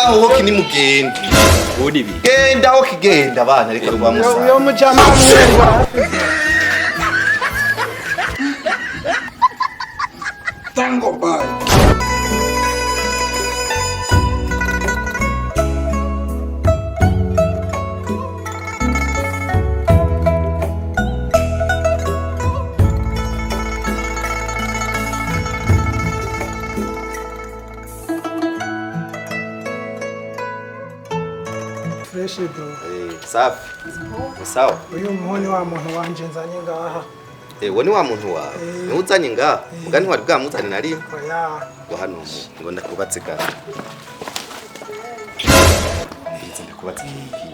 ngaho kini mugende uri bi genda aho kigenda abana reka rwamusa Uyo mujama mwengo. Tango bye. Fresh bro. safi sawa Uyu muhoni wa muntu wanje nzanye ngaha. wowe ni wa muntu wawe niwe uzanye ngaha muga ntiwari bwamuzane na rimwe Oya. ngo hano ngo ndakubatse kandi ndakubatse iki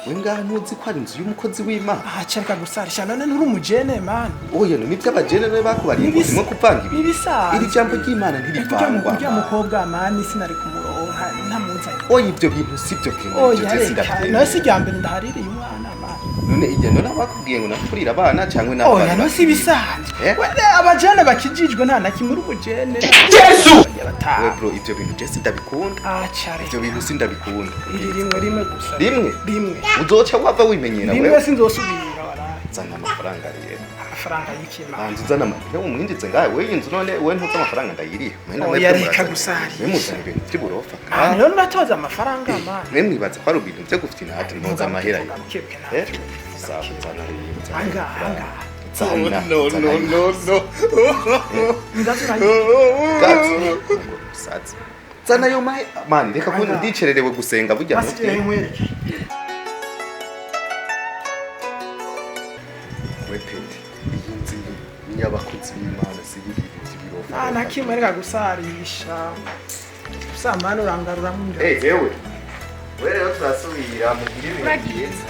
we ngaha ntuzi ko ari inzu y'umukozi w'Imana Acereka gusarisha none nturi umujene man. oya ni by'abajene nawe bakubariye ngo urimo kupanga ibi Ibisa. iri jambo ry'Imana ntirivangwa Urya mukobwa man sinari kumuronka ntamuzanye. oya ibyo bintu sibyo kintu Oya je reka. sindabyemera No si ryambere ndahaririye umwana man. none igendo nabakubwiye ngo nakurira abana cyangwa Oya n'abana no si bisanzwe. Eh? Wende abajene bakijijwe nta na kimwe uri umujene. Yesu Bataha. we bro ibyo bintu je sindabikunda Acare. ibyo bintu sindabikunda Iri rimwe gusa. rimwe Rimwe. uzoca wava wimenyera Rimwe wewe sinzosubira waraye. zana amafaranga rero Amafaranga y'ikima. banza uzana amafaranga umwinjize ngawe we inzu none we ntuzi amafaranga ndayiriha Oya reka gusarisha. we muzana ibintu by'uburofa Ah, rero uratoza amafaranga man. mwe mwibaza ko ari ibintu byo gufite inahati ntoza amahera yo sawa zana Anga anga. zana satsi zana yo mahe mani reka ko ndicererewe gusenga burya Basigaye nkwereke. we pete iyi nzu y'abakozi b'Imana si ibintu by'ibirofa Ah, nakimwe reka gusarisha. Usambana urangarura mu nda. yewe we rero turasubira mugire ibintu byiza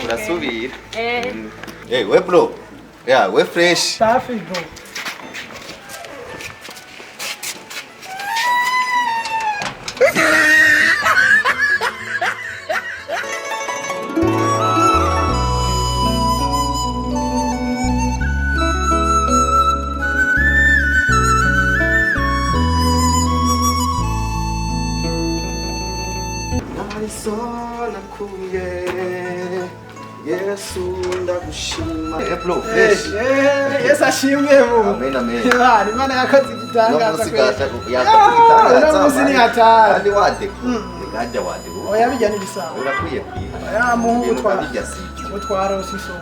turasubira we bro ya we fresh Safi bro. Arizona kuye Yesu ndagushima bro fresh Yes ashimwe mu. amen amen Imana yakoze no igitangaza. musigata Uno yagitangaza musi ni hatari. kandi wade ngajya wade Oya bijya n'ibisabo. urakwiye kwiha Ya muhungu twara. bijya siki Utwara usisoko.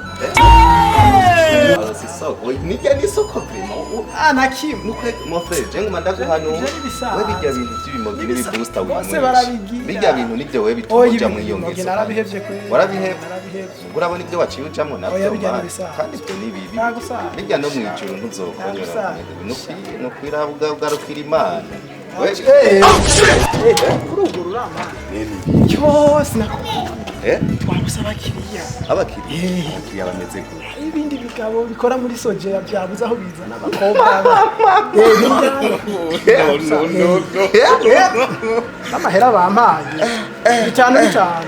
sisoko nijya nisoko primo Ah nakimwe. nukwe mo frere jengo mandaku hano Ivyo n'ibisabo. we bijya bintu by'ibimogi n'ibibooster Bose barabigira. bijya bintu nibyo we Oya bituja mu iyo ibintu ngeso narabihevye kwe. warabihevye Narabihevye. urabona ibyo waciye ucamo nabyo Oya bijya man. n'ibisabo. kandi ibyo ni bibi Nagusaba. bijya no mu ijuru ntuzokonyora Nagusaba. nukwira ugarukira Imana Kurugurura man. Cyose nakubwiye. Twabusaba kiriya. abakiriya bameze gute Ibindi bigabo bikora muri sojeya byabuze aho bizana abakobwa. Amahera bampaye. Bitanu bitanu.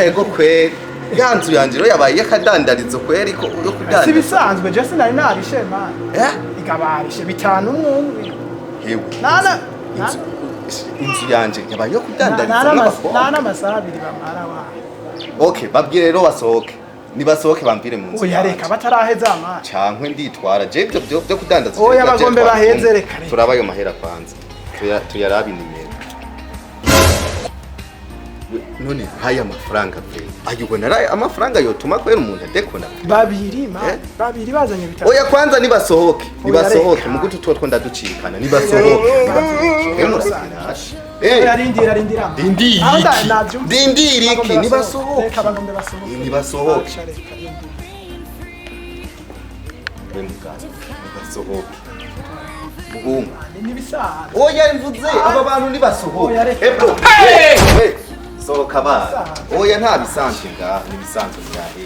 ego kweri ya nzu yanjye rero yabaye yakadandarizo kweri ko yo Si kudandariza bisanzwe je sinari narishe man. Igabarishe bitanu umwe. yewe Nana inzu yanjye yabaye yo kudandariza n'abakobwa nana amasaha abiri bamara wa. okay babwire rero basohoke nibasohoke bambire mu nzu Oya reka bataraheza man. cankwe nditwara je byo kudandaza Oya bagombe baheze reka. turaba ayo mahera kwanza tuyarabe inimero none haya mafaranga pe ayubona ari amafaranga yotuma kwera umuntu adekona Babiri man. Babiri bazanye bitanu. oya kwanza nibasohoke nibasohoke reka. mugutu two ndaducikana nibasohoke Oya rindira. Dindiri Aho iki? navyumva. Dindiri iki? Bagombe Nibasohoke. Reka bagombe basohoke. Nibasohoke. Aca reka, rindira. we muganga nibasohoke muhungu Nibisaha. oya mvuze aba bantu nibasohoke Oya, reka. ebro sohoka bana oya nta bisanzwe ngaha nibisanzwe byahe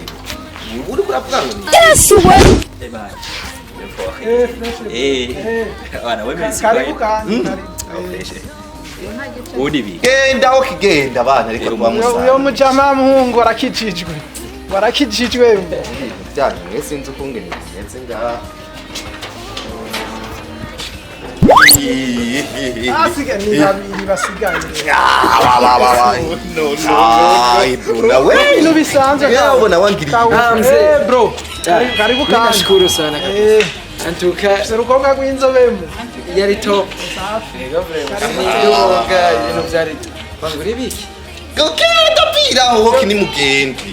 uri kuravuga ngo ni Fresh. wana we mesi Karibu kandi. uri bi genda aho kigenda abana reka kuba Uyo musaza mujama muhungu warakijijwe. Warakijijwe. byanyu mwese nzi ukungene bimeze ngaha Asigaye ni babiri basigaye. Ibintu bisanzwe. Yabona wangiriye. Mzee bro. Karibu Mimi kandi. nashukuru sana kabisa. Antuka Serukobwa gw'inzobemu. yari top. Safi. Yoga ibintu byari bangura ibiki. Genda pira hoki ni mugendi.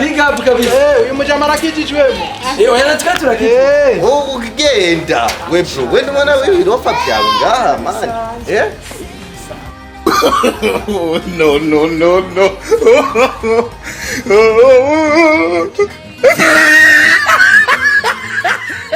Big up kabisa. Uyu mujama arakijijwemo. Oya natwe turakije. Wowe ugenda. We bro, we ndumana we birofa byawe ngaha man. No no no no.